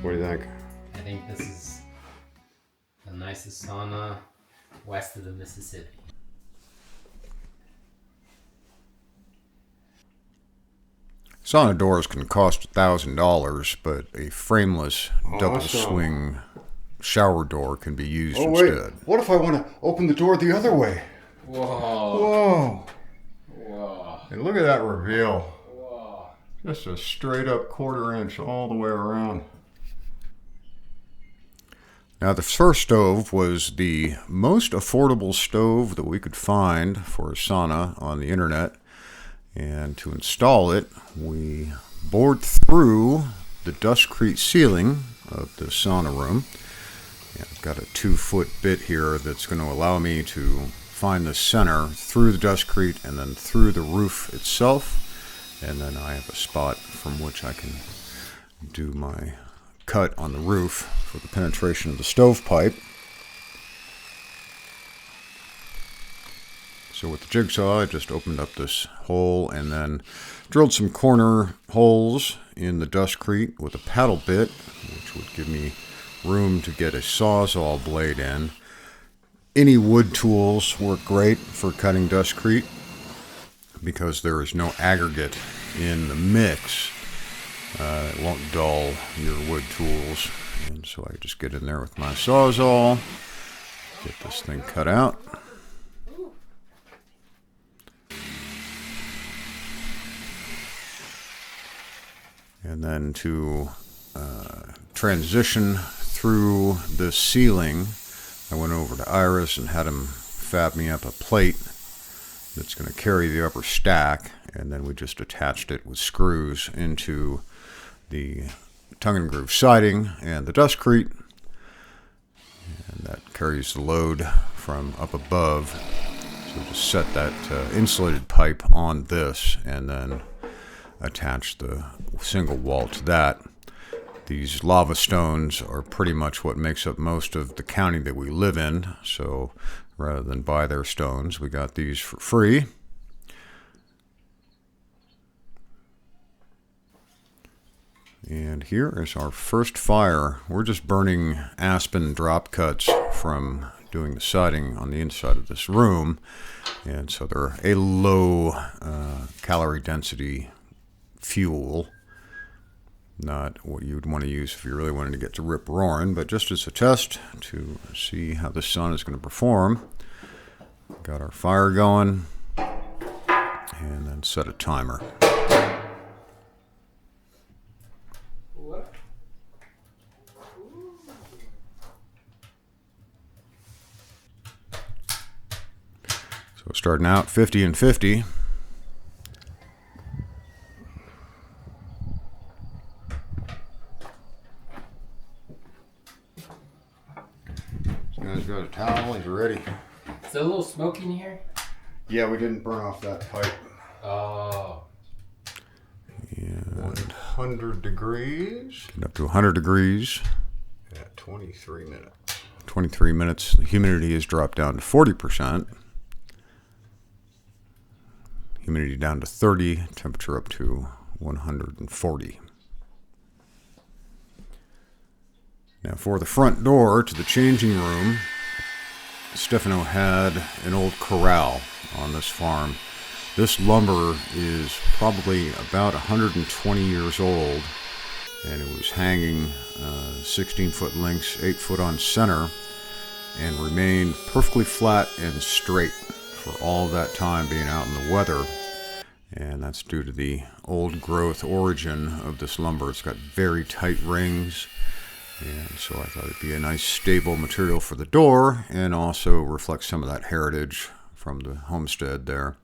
What do you think? I think this is the nicest sauna west of the Mississippi. Sauna doors can cost $1,000, but a frameless double swing shower door can be used instead. What if I want to open the door the other way? Whoa. Whoa. And look at that reveal. Whoa. Just a straight up 1/4 inch all the way around. Now, the first stove was the most affordable stove that we could find for a sauna on the internet. And to install it, we bored through the Dustcrete ceiling of the sauna room. And I've got a 2-foot bit here that's going to allow me to find the center through the Dustcrete and then through the roof itself. And then I have a spot from which I can do my cut on the roof for the penetration of the stovepipe. So with the jigsaw, I just opened up this hole and then drilled some corner holes in the Dustcrete with a paddle bit, which would give me room to get a Sawzall blade in. Any wood tools work great for cutting Dustcrete because there is no aggregate in the mix. It won't dull your wood tools. And so I just get in there with my Sawzall, get this thing cut out. And then to transition through the ceiling, I went over to Iris and had him fab me up a plate that's going to carry the upper stack, and then we just attached it with screws into the tongue and groove siding and the Dustcrete, and that carries the load from up above. So just set that insulated pipe on this and then attach the single wall to that. These lava stones are pretty much what makes up most of the county that we live in, so rather than buy their stones, we got these for free. And here is our first fire. We're just burning aspen drop cuts from doing the siding on the inside of this room, and so they're a low calorie density fuel. Not what you'd want to use if you really wanted to get to rip roaring, but just as a test to see how the sun is going to perform. Got our fire going, and then set a timer. So starting out 50 and 50. This guy's got a towel, he's ready. Is it a little smoky in here? Yeah, we didn't burn off that pipe. Oh. And 100 degrees. get up to 100 degrees. At 23 minutes. 23 minutes. The humidity has dropped down to 40%. Humidity down to 30. Temperature up to 140. Now for the front door to the changing room, Stefano had an old corral on this farm. This lumber is probably about 120 years old, and it was hanging 16-foot lengths, 8 foot on center, and remained perfectly flat and straight for all that time being out in the weather. And that's due to the old growth origin of this lumber. It's got very tight rings, and so I thought it'd be a nice stable material for the door and also reflect some of that heritage from the homestead there.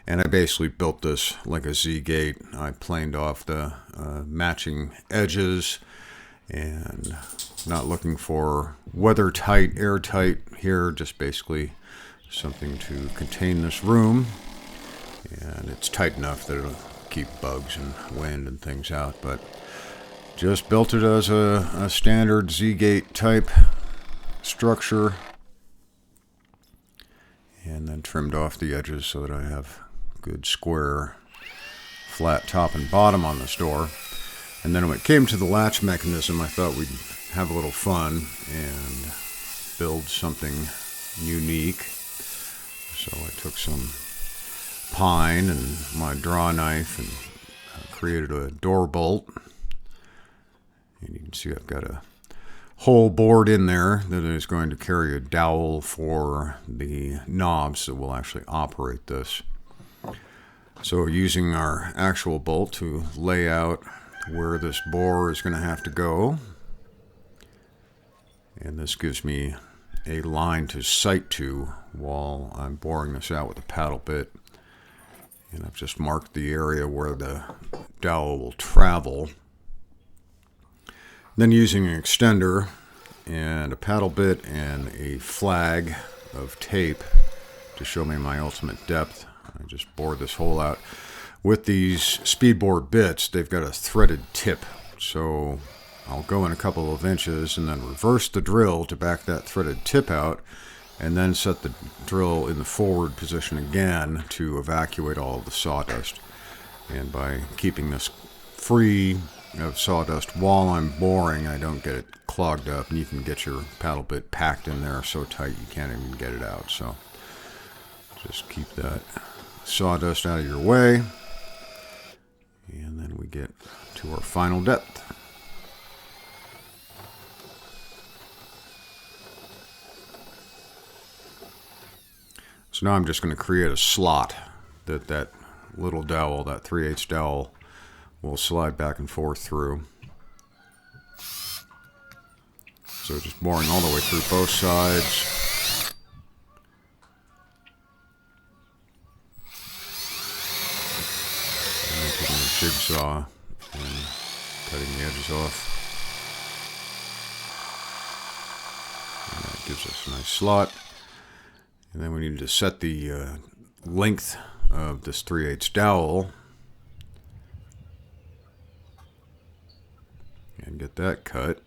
And I basically built this like a Z-gate. I planed off the matching edges and not looking for weather-tight, airtight here, just basically something to contain this room. And it's tight enough that it'll keep bugs and wind and things out, but just built it as a standard Z-gate type structure, and then trimmed off the edges so that I have good square flat top and bottom on this door. And then when it came to the latch mechanism, I thought we'd have a little fun and build something unique. So I took some pine and my draw knife and created a door bolt. And you can see I've got a whole board in there that is going to carry a dowel for the knobs that will actually operate this. So using our actual bolt to lay out where this bore is going to have to go. And this gives me a line to sight to while I'm boring this out with a paddle bit. And I've just marked the area where the dowel will travel. Then using an extender and a paddle bit and a flag of tape to show me my ultimate depth, I just bored this hole out. With these speedboard bits, they've got a threaded tip, so I'll go in a couple of inches and then reverse the drill to back that threaded tip out, and then set the drill in the forward position again to evacuate all of the sawdust. And by keeping this free of sawdust while I'm boring, I don't get it clogged up, and you can get your paddle bit packed in there so tight you can't even get it out. So just keep that sawdust out of your way, and then we get to our final depth. So now I'm just going to create a slot that little dowel, that 3/8 dowel, will slide back and forth through. So just boring all the way through both sides. And then taking a jigsaw and cutting the edges off. And that gives us a nice slot. And then we need to set the length of this 3/8 dowel and get that cut.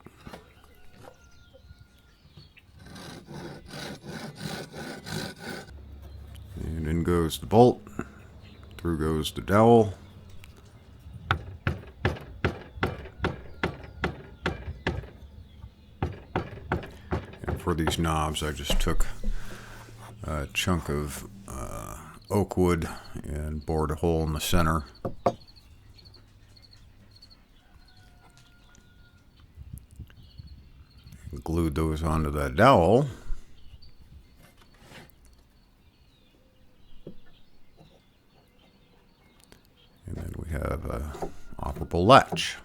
And in goes the bolt, through goes the dowel. And for these knobs, I just took a chunk of oak wood and bored a hole in the center. And glued those onto that dowel. And then we have a operable latch.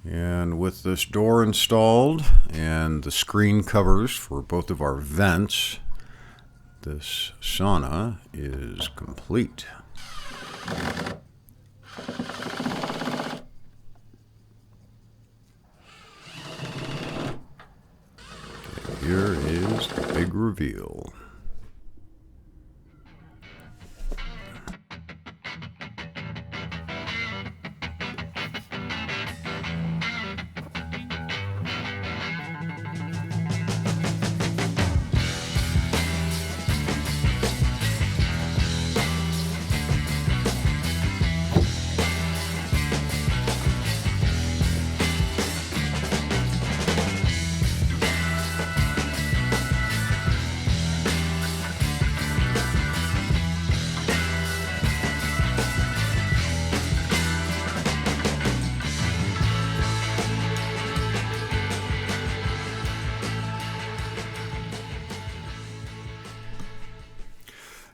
And with this door installed and the screen covers for both of our vents, this sauna is complete. And here is the big reveal.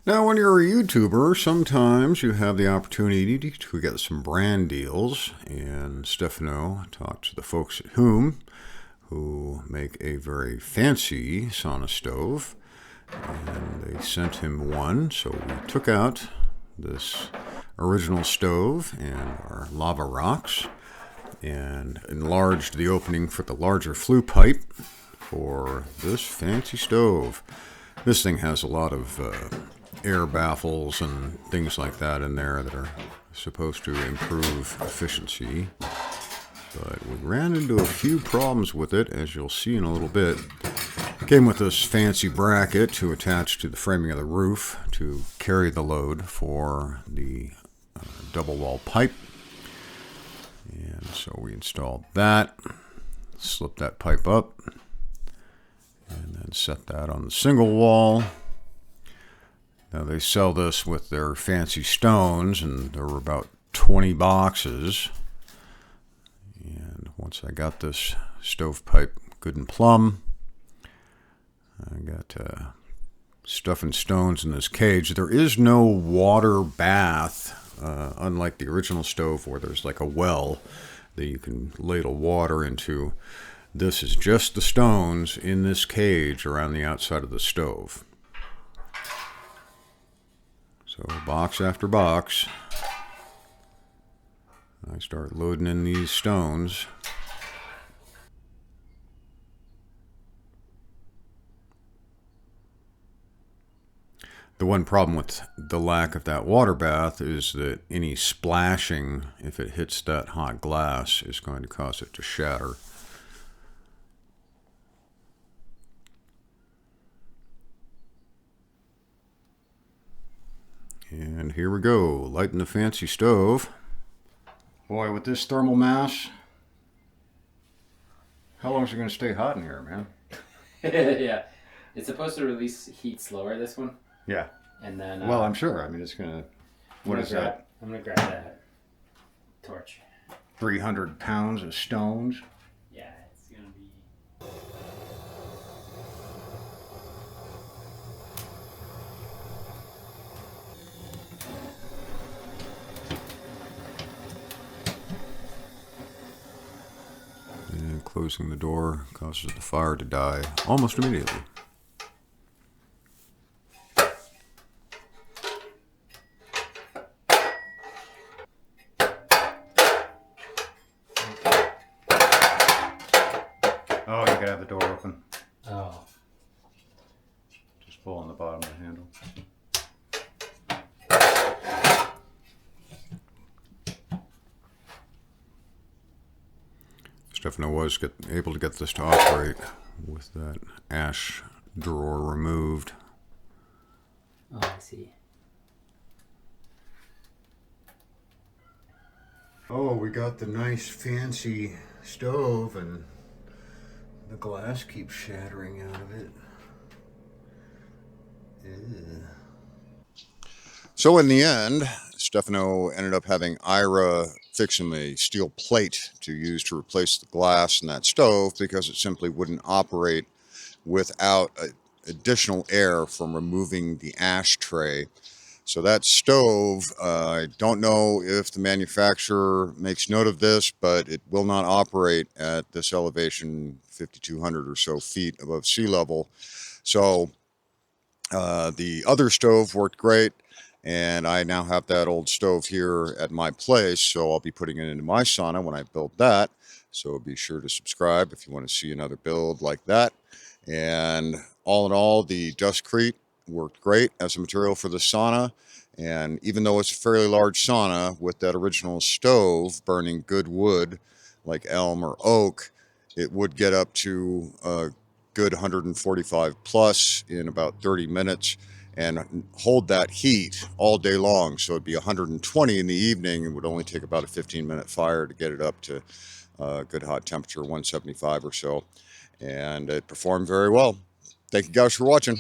Now, when you're a YouTuber, sometimes you have the opportunity to get some brand deals, and Stefano talked to the folks at Whom, who make a very fancy sauna stove, and they sent him one, so we took out this original stove and our lava rocks, and enlarged the opening for the larger flue pipe for this fancy stove. This thing has a lot of air baffles and things like that in there that are supposed to improve efficiency. But we ran into a few problems with it, as you'll see in a little bit. Came with this fancy bracket to attach to the framing of the roof to carry the load for the double wall pipe. And so we installed that, slip that pipe up, and then set that on the single wall. Now they sell this with their fancy stones, and there were about 20 boxes. And once I got this stovepipe good and plumb, I got stuff and stones in this cage. There is no water bath, unlike the original stove where there's like a well that you can ladle water into. This is just the stones in this cage around the outside of the stove. So box after box, I start loading in these stones. The one problem with the lack of that water bath is that any splashing, if it hits that hot glass, is going to cause it to shatter. And here we go, lighting the fancy stove. Boy, with this thermal mass, how long is it going to stay hot in here, man? Yeah. It's supposed to release heat slower, this one. Yeah. And then... well, I'm sure. I mean, it's going to... What is that? I'm going to grab that torch. 300 pounds of stones? Yeah, it's going to be... And closing the door causes the fire to die almost immediately. Oh, you gotta have the door open. Oh. Just pull on the bottom of the handle. Stefano was able to get this to operate with that ash drawer removed. Oh, I see. Oh, we got the nice fancy stove and the glass keeps shattering out of it. Ew. So in the end, Stefano ended up having Ira fixing the steel plate to use to replace the glass in that stove because it simply wouldn't operate without additional air from removing the ashtray. So that stove, I don't know if the manufacturer makes note of this, but it will not operate at this elevation, 5,200 or so feet above sea level. So the other stove worked great, and I now have that old stove here at my place, so I'll be putting it into my sauna when I build that. So be sure to subscribe if you want to see another build like that. And all in all, the Dustcrete worked great as a material for the sauna. And even though it's a fairly large sauna, with that original stove burning good wood like elm or oak, it would get up to a good 145 plus in about 30 minutes and hold that heat all day long. So it'd be 120 in the evening. It would only take about a 15-minute fire to get it up to good hot temperature, 175 or so. And it performed very well. Thank you guys for watching.